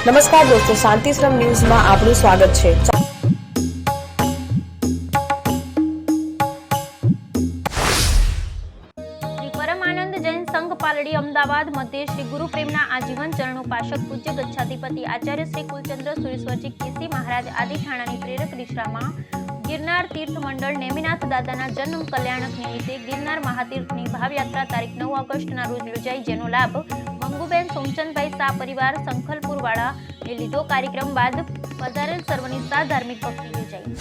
નમસ્કાર દોસ્તો, શાંતિશ્રમ ન્યૂઝમાં આપનું સ્વાગત છે। શ્રી પરમાનંદ જૈન સંઘ પાલડી અમદાવાદ મધ્ય શ્રી ગુરુ પ્રેમના આજીવન ચરણોપાસક પૂજ્ય ગચ્છાધિપતિ આચાર્ય શ્રી કુલચંદ્ર સુરેશ્વરજી કેસી મહારાજ આદિ ઠાણાની પ્રેરક દિશામાં ગિરનાર તીર્થ મંડળ નેમિનાથ દાદાના જન્મ કલ્યાણક નિમિત્તે ગિરનાર મહાતીર્થની ભાવયાત્રા તારીખ 9 ઓગસ્ટના રોજ યોજાઈ, જેનો લાભ મંગુબેન સોમચંદભાઈ શાહ પરિવાર સંખલપુરવાળાએ લીધો। કાર્યક્રમ બાદ પધારેલ સર્વની સાથ ધાર્મિક ભક્તિ યોજાઈ।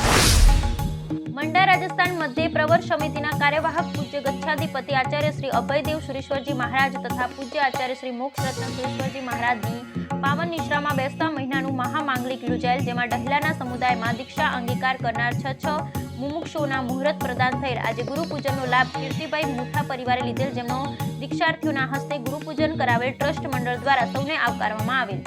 મંડા રાજસ્થાન મધ્ય પ્રવર સમિતિના કાર્યવાહક પૂજ્ય ગચ્છાધિપતિ આચાર્ય શ્રી અભયદેવ સુરેશ્વરજી મહારાજ તથા પૂજ્ય આચાર્ય શ્રી મોક્ષરત્ન સુરેશ્વરજી મહારાજની પાવન નિશ્રામાં બેસતા મહિનાનું મહામાંગલિક યોજાયેલ, જેમાં ડહેલાના સમુદાયમાં દીક્ષા અંગીકાર કરનાર છ મુમુક્ષુઓના મુહૂર્ત પ્રદાન થયેલ। આજે ગુરુપૂજનનો લાભ કીર્તિભાઈ મુઠા પરિવારે લીધેલ, જેમનો દીક્ષાર્થીઓના હસ્તે ગુરુપૂજન કરાવેલ। ટ્રસ્ટ મંડળ દ્વારા સૌને આવકારવામાં આવેલ।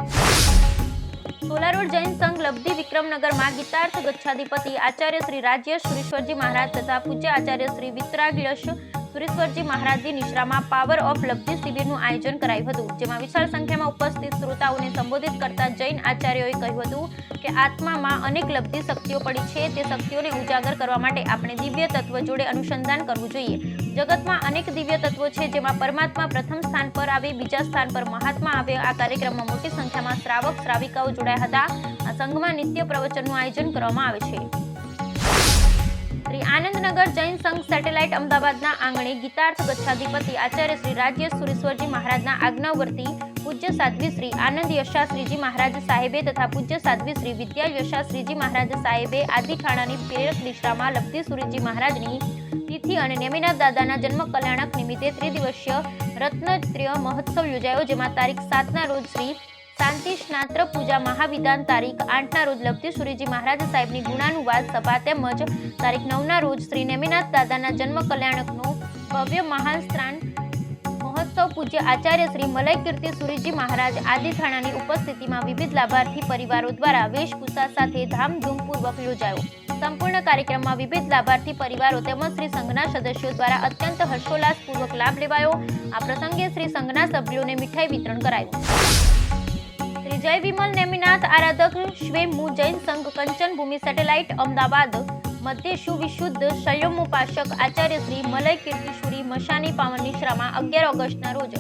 સોલા રોડ જૈન સંઘ લબ્ધિ વિક્રમનગરમાં ગીતાર્થ ગચ્છાધિપતિ આચાર્ય શ્રી રાજ્યશ સુરેશ્વરજી મહારાજ તથા પૂજ્ય આચાર્ય શ્રી વિતરાગયશ સુરેશ્વરજી મહારાજની નિશ્રામાં પાવર ઓફ લબ્ધિ શિબિરનું આયોજન કરાયું હતું, જેમાં વિશાળ સંખ્યામાં ઉપસ્થિત શ્રોતાઓને સંબોધિત કરતા જૈન આચાર્યોએ કહ્યું હતું કે આત્મામાં અનેક લબ્ધિ શક્તિઓ પડી છે, તે શક્તિઓને ઉજાગર કરવા માટે આપણે દિવ્ય તત્વ જોડે અનુસંધાન કરવું જોઈએ। જગતમાં અનેક દિવ્ય તત્વો છે, જેમાં પરમાત્મા પ્રથમ સ્થાન પર આવે, બીજા સ્થાન પર મહાત્મા આવે। આ કાર્યક્રમમાં મોટી સંખ્યામાં શ્રાવક શ્રાવિકાઓ જોડાયા હતા। આ સંઘમાં નિત્ય પ્રવચનનું આયોજન કરવામાં આવે છે। શ્રી આનંદનગર જૈન સંઘ સેટેલાઇટ અમદાવાદના આંગણે ગીતાર્થ ગચ્છાધિપતિ આચાર્ય શ્રી રાજ્યશ સુરેશ્વરજી મહારાજના આજ્ઞાવર્તી પૂજ્ય સાધ્વી શ્રી આનંદ યશાશ્રીજી મહારાજ સાહેબે તથા પૂજ્ય સાધ્વી શ્રી વિદ્યા યશાશ્રીજી મહારાજ સાહેબે આદિ ઠાણાની પ્રેરક નિશ્રામાં લબ્ધિ સુરેજી મહારાજની તિથિ અને નેમિનાથ દાદાના જન્મ કલ્યાણક નિમિત્તે ત્રિદિવસીય રત્નત્રય મહોત્સવ યોજાયો, જેમાં તારીખ 7ના રોજ શ્રી શાંતિ સ્નાત્ર પૂજા મહાવિધાન, તારીખ 8ના રોજ લબ્ધિ સુરેજી મહારાજ સાહેબની ગુણાનુવાદ સભા તેમજ તારીખ 9ના રોજ શ્રી નેમિનાથ દાદાના જન્મ કલ્યાણકનો ભવ્ય મહાસ્નાન મહોત્સવ પૂજ્ય આચાર્ય શ્રી મલય કીર્તિ સુરેજી મહારાજ આદિ થાણાની ઉપસ્થિતિમાં વિવિધ લાભાર્થી પરિવારો દ્વારા વેશભૂષા સાથે ધામધૂમપૂર્વક યોજાયો। સંપૂર્ણ કાર્યક્રમમાં વિવિધ લાભાર્થી પરિવારો તેમજ શ્રી સંઘના સદસ્યો દ્વારા અત્યંત હર્ષોલ્લાસપૂર્વક લાભ લેવાયો। આ પ્રસંગે શ્રી સંઘના સભ્યોને મીઠાઈ વિતરણ કરાયું। શ્રી જય વિમલ નેમિનાથ આરાધક સ્વયંભૂ જૈન સંઘ કંચન ભૂમિ સેટેલાઇટ અમદાવાદ મધ્ય સુવિશુદ્ધ સંયમોપાસક આચાર્ય શ્રી મલય કીર્તિશુરી મશાની પાવન નિશ્રામાં 11 ઓગસ્ટના રોજ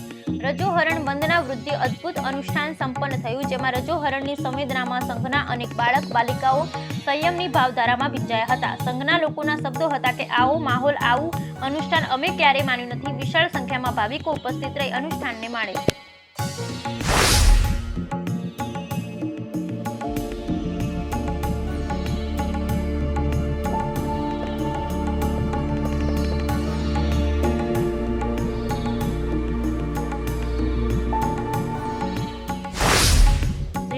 રજોહરણ વંદના વૃદ્ધિ અદ્ભુત અનુષ્ઠાન સંપન્ન થયું, જેમાં રજોહરણની સંવેદનામાં સંઘના અનેક બાળક બાલિકાઓ સંયમની ભાવધારામાં ભીંજાયા હતા। સંઘના લોકોના શબ્દો હતા કે આવો માહોલ, આવું અનુષ્ઠાન અમે ક્યારેય માન્યું નથી। વિશાળ સંખ્યામાં ભાવિકો ઉપસ્થિત રહી અનુષ્ઠાનને માણે।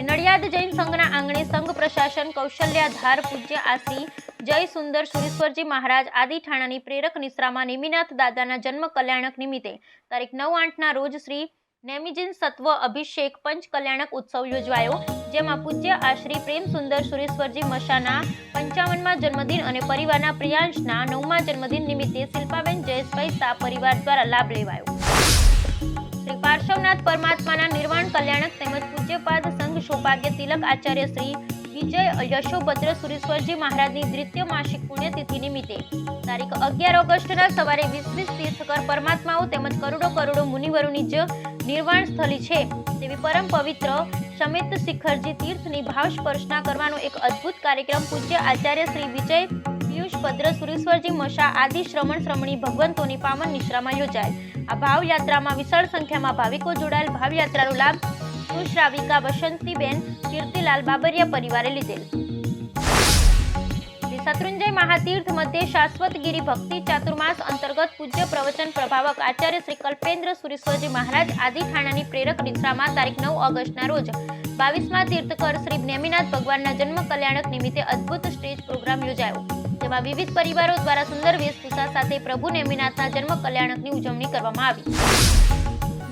નડિયાદ જૈન સંઘના આંગણે સંઘ પ્રશાસન કૌશલ્યાધાર પૂજ્ય આશ્રી જય સુંદર સુરેશ્વરજી મહારાજ આદિ ઠાણાની પ્રેરક નિશ્રામાં નેમિનાથ દાદાના જન્મ કલ્યાણક નિમિત્તે તારીખ 9-8ના રોજ શ્રી નેમિજીન સત્વ અભિષેક પંચ કલ્યાણક ઉત્સવ યોજવાયો, જેમાં પૂજ્ય આશ્રી પ્રેમ સુંદર સુરેશ્વરજી મશાના 55મા જન્મદિન અને પરિવારના પ્રિયાંશના 9મા જન્મદિન નિમિત્તે શિલ્પાબેન જયેશભાઈ શાહ પરિવાર દ્વારા લાભ લેવાયો। શ્રી પાર્શ્વનાથ પરમાત્માના નિર્વાણ કલ્યાણક તેમજ પૂજ્યપાદ સંઘ સૌભાગ્ય તિલક આચાર્ય શ્રી વિજય યશોભદ્ર સુરેશ્વરજી મહારાજની દ્વિતીય માસિક પુણ્યતિથિ નિમિત્તે તારીખ 11 ઓગસ્ટના સવારે 20 તીર્થકર પરમાત્માઓ તેમજ કરોડો મુનિવરોની જ નિર્વાણ સ્થળી છે તેવી પરમ પવિત્ર સમિત શિખરજી તીર્થની ભાવ સ્પર્શના કરવાનો એક અદ્ભુત કાર્યક્રમ પૂજ્ય આચાર્ય શ્રી વિજય પિયુષભદ્ર સુરેશ્વરજી મશા આદિ શ્રમણી ભગવંતોની પાવન નિશ્રામાં યોજાયેલ। આ ભાવયાત્રામાં વિશાળ સંખ્યામાં ભાવિકો જોડાયેલ। ભાવયાત્રાનો લાભ સુશ્રાવિકા વસંતીબેન કીર્તિલાલ બાબરિયા પરિવારે લીધેલ। શ્રી શત્રુંજય મહાતીર્થ મધ્ય શાશ્વતગીરી ભક્તિ ચાતુર્માસ અંતર્ગત પૂજ્ય પ્રવચન પ્રભાવક આચાર્ય શ્રી કલ્પેન્દ્ર સુરેશ્વરજી મહારાજ આદિ ઠાણાની પ્રેરક નિશ્રામાં તારીખ 9 ઓગસ્ટના રોજ 22મા તીર્થકર શ્રી નેમિનાથ ભગવાનના જન્મ કલ્યાણક નિમિત્તે અદ્ભુત સ્ટેજ પ્રોગ્રામ યોજાયો, જેમાં વિવિધ પરિવારો દ્વારા સુંદર વેશભૂષા સાથે પ્રભુ નેમિનાથના જન્મ કલ્યાણકની ઉજવણી કરવામાં આવી।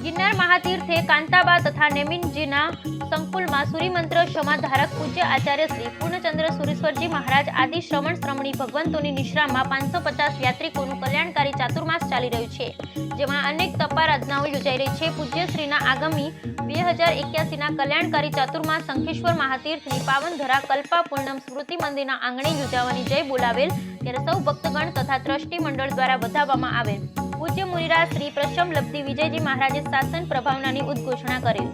ગિરનાર મહાતીર્થે કાંતાબા તથા નેમિનજીના સંકુલમાં સૂર્યમંત્ર સમાધારક પૂજ્ય આચાર્ય શ્રી પૂર્ણચંદ્ર સુરેશ્વરજી મહારાજ આદિ શ્રવણ શ્રમણી ભગવંતોની નિશ્રામાં 550 યાત્રિકોનું કલ્યાણકારી ચાતુર્માસ ચાલી રહ્યું છે, જેમાં અનેક તપારાધનાઓ યોજાઈ રહી છે. પૂજ્ય શ્રીના આગામી 2081ના કલ્યાણકારી ચાતુર્માસ શંખેશ્વર મહાતીર્થની પાવનધરા કલ્પા પૂર્ણમ સ્મૃતિ મંદિરના આંગણે યોજાવાની જય બોલાવેલ, ત્યારે સૌ ભક્તગણ તથા ટ્રસ્ટી મંડળ દ્વારા વધાવવામાં આવેલ. પૂજ્ય મુનિરાજ શ્રી પ્રશમ લબ્ધિ વિજયજી મહારાજે શાસન પ્રભાવનાની ઉદ્ઘોષણા કરેલ.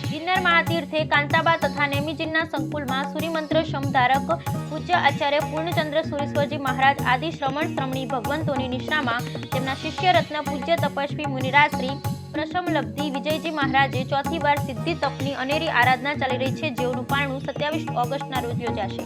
ગિરનાર મહાતીર્થે કાંતાબા તથા નેમિજીના સંકુલમાં સૂર્યમંત્ર સમધારક પૂજ્ય આચાર્ય પૂર્ણચંદ્ર સુરેશ્વરજી મહારાજ આદિ શ્રવણ શ્રમણી ભગવંતોની નિશ્રામાં તેમના શિષ્ય રત્ન પૂજ્ય તપસ્વી મુનિરાજ શ્રી પ્રશમ લબ્ધિ વિજયજી મહારાજે ચોથી વાર સિદ્ધિ તપની અનેરી આરાધના ચાલી રહી છે, જેઓનું પારણું 27 ઓગસ્ટના રોજ યોજાશે.